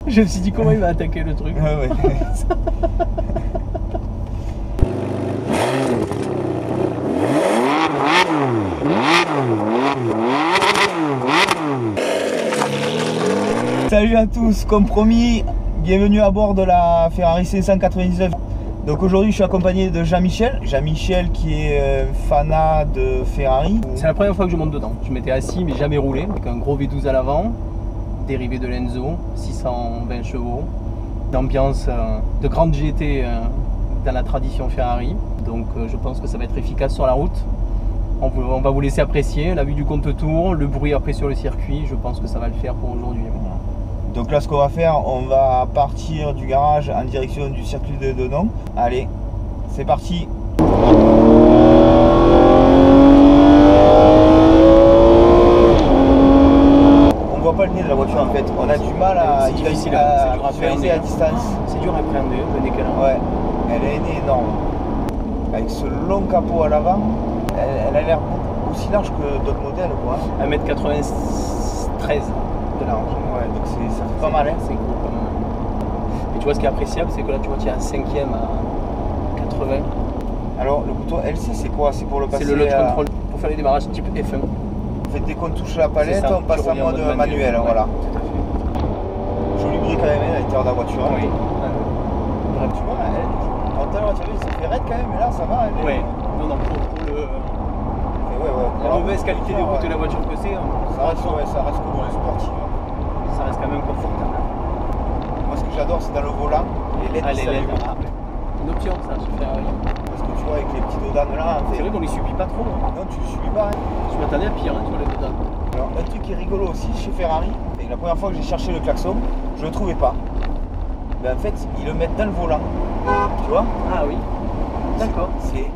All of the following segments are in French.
Je me suis dit comment il va attaquer le truc. Ouais. Salut à tous, comme promis, bienvenue à bord de la Ferrari 599. Donc aujourd'hui je suis accompagné de Jean-Michel. Jean-Michel qui est fanat de Ferrari. C'est la première fois que je monte dedans. Je m'étais assis mais jamais roulé, avec un gros V12 à l'avant, dérivé de l'Enzo, 620 chevaux, d'ambiance de grande GT dans la tradition Ferrari. Donc je pense que ça va être efficace sur la route. On va vous laisser apprécier la vue du compte-tour, le bruit après sur le circuit. Je pense que ça va le faire pour aujourd'hui. Donc là ce qu'on va faire, on va partir du garage en direction du circuit de Denon. Allez, c'est parti. On voit pas le nez de la voiture en fait, on a du mal à visualiser à distance. C'est dur à appréhender le nez qu'elle a. Ouais, elle a un nez énorme. Avec ce long capot à l'avant, elle a l'air aussi large que d'autres modèles quoi. 1m93 de large. Ouais, donc ça fait pas mal hein. C'est gros quand même. Et tu vois ce qui est appréciable, c'est que là tu vois tu as un 5e à 80. Alors le bouton LC c'est quoi? C'est pour le passer. C'est le launch control pour faire les démarrages type F1. En fait dès qu'on touche la palette, on passe en mode manuel, ouais, voilà. Tout à fait. Joli bruit quand même à l'intérieur de la voiture. Oui. Tu vois, en tout à l'heure, ça fait raide quand même, mais là ça va. Ouais, non, pour la mauvaise qualité des routes de la voiture que c'est, ça reste comme sportif. Ça reste quand même confortable. Moi ce que j'adore c'est dans le volant, les LED qui s'allument. Une option ça, se faire. Parce que tu vois avec les petits dodanes là, c'est vrai qu'on les subit pas trop. Non, tu les subis pas. Je m'attendais à pire sur les dodanes. Alors un truc qui est rigolo aussi chez Ferrari, et la première fois que j'ai cherché le klaxon, je le trouvais pas. Mais en fait, ils le mettent dans le volant. Tu vois? Ah oui. D'accord. C'est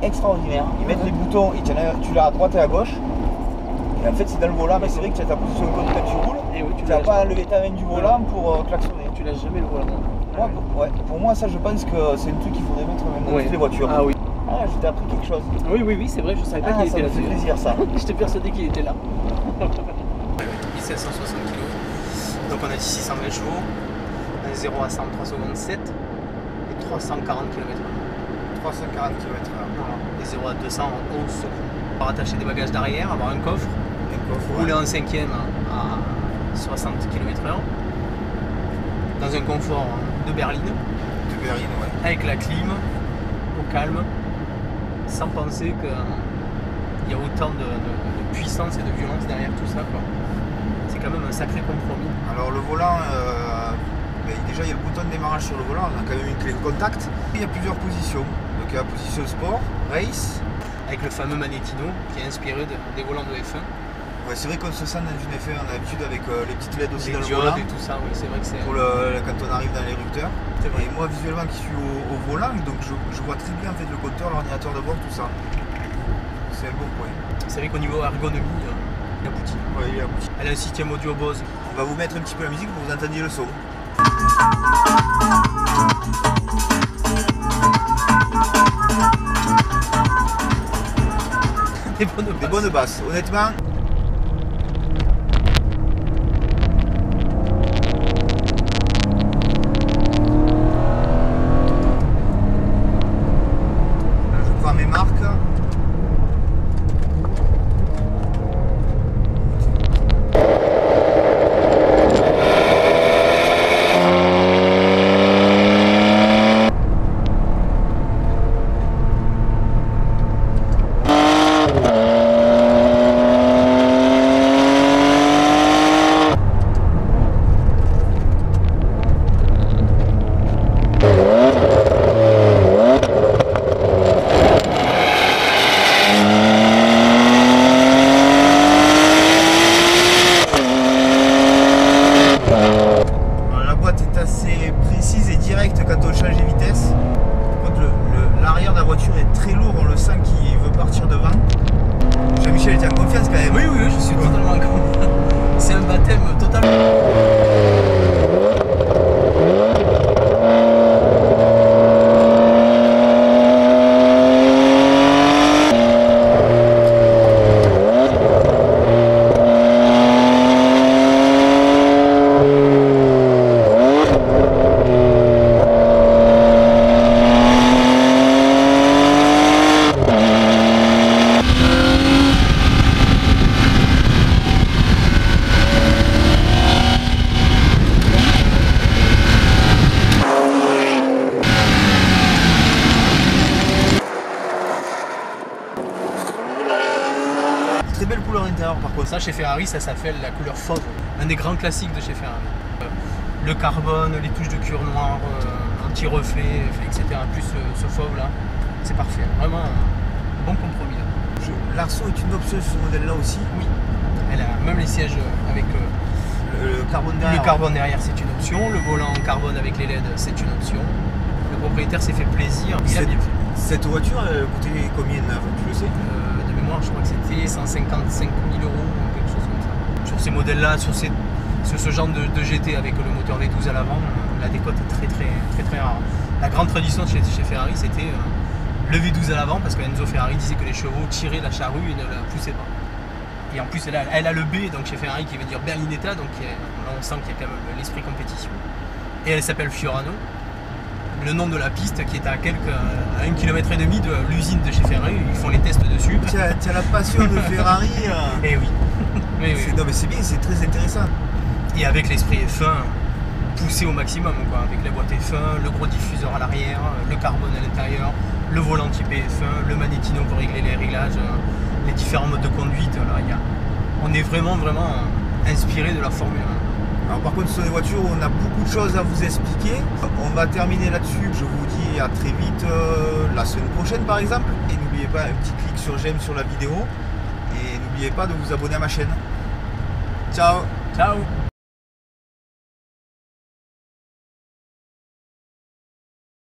extraordinaire. Ils mettent les boutons, et tu l'as à droite et à gauche. Et en fait, c'est dans le volant, mais c'est vrai que tu as ta position quand tu roules. Et oui, tu n'as pas levé ta main du volant pour klaxonner. Tu lâches jamais le volant. Pour moi, ça, je pense que c'est un truc qu'il faudrait mettre même dans toutes les voitures. Ah oui. Ah, je t'ai appris quelque chose. Oui, c'est vrai, je savais pas qu'il était là. Ça me fait plaisir, ça. J'étais persuadé qu'il était là. 1760 kg. Donc on a dit 620 chevaux. 0 à 100 3 secondes 7 et 340 km/h. 340 km/h. Et 0 à 200 en 11 secondes. On va rattacher des bagages d'arrière, avoir un coffre, rouler en 5e à 60 km/h dans un confort de berline. Avec la clim, au calme, sans penser qu'il y a autant de puissance et de violence derrière tout ça. C'est quand même un sacré compromis. Alors le volant, déjà il y a le bouton de démarrage sur le volant, on a quand même une clé de contact. Il y a plusieurs positions. Donc il y a la position sport, race. Avec le fameux Manettino qui est inspiré des volants de F1. Ouais, c'est vrai qu'on se sent dans une F1, on a l'habitude avec les petites LED aussi dans le volant. volant. Et tout ça, oui, c'est vrai que c'est. Pour quand on arrive dans l'érupteur. Et moi visuellement qui suis au volant, donc je vois très bien en fait le compteur, l'ordinateur de bord, tout ça. C'est un bon point. C'est vrai qu'au niveau ergonomie, il aboutit. Ouais, il est abouti. Elle a un système audio Bose. On va vous mettre un petit peu la musique pour que vous entendiez le son. Des bonnes basses, honnêtement. Je prends mes marques. quelle couleur intérieure par contre? Ça, chez Ferrari, ça s'appelle la couleur fauve. Un des grands classiques de chez Ferrari. Le carbone, les touches de cuir noir, anti-reflet, etc. Plus ce fauve là, c'est parfait. Vraiment un bon compromis là. L'arceau est une option sur ce modèle là aussi? Oui. Elle a même les sièges avec le carbone derrière. Le carbone derrière, c'est une option. Le volant en carbone avec les LED, c'est une option. Le propriétaire s'est fait plaisir. Il a bien fait. Cette voiture, elle coûtait combien neuve, tu le sais? De mémoire, je crois que c'était 155 000 euros ou quelque chose comme ça. Sur ces modèles-là, sur ce genre de GT avec le moteur V12 à l'avant, la décote est très rare. La grande tradition chez Ferrari, c'était le V12 à l'avant, parce que Enzo Ferrari disait que les chevaux tiraient la charrue et ne la poussaient pas. Et en plus, elle a le B, donc chez Ferrari, qui veut dire Berlinetta, donc là on sent qu'il y a quand même l'esprit compétition. Et elle s'appelle Fiorano, le nom de la piste qui est à 1,5 km de l'usine de chez Ferrari, ils font les tests dessus. Tu as la passion de Ferrari. Eh oui. Oui. Non mais c'est bien, c'est très intéressant. Et avec l'esprit F1 poussé au maximum, quoi, avec la boîte F1, le gros diffuseur à l'arrière, le carbone à l'intérieur, le volant type F1, le magnétino pour régler les réglages, les différents modes de conduite. Là, on est vraiment inspiré de la Formule 1. Alors par contre, sur les voitures, on a beaucoup de choses à vous expliquer. On va terminer là-dessus. Je vous dis à très vite la semaine prochaine par exemple. Et n'oubliez pas un petit clic sur j'aime sur la vidéo. Et n'oubliez pas de vous abonner à ma chaîne. Ciao. Ciao.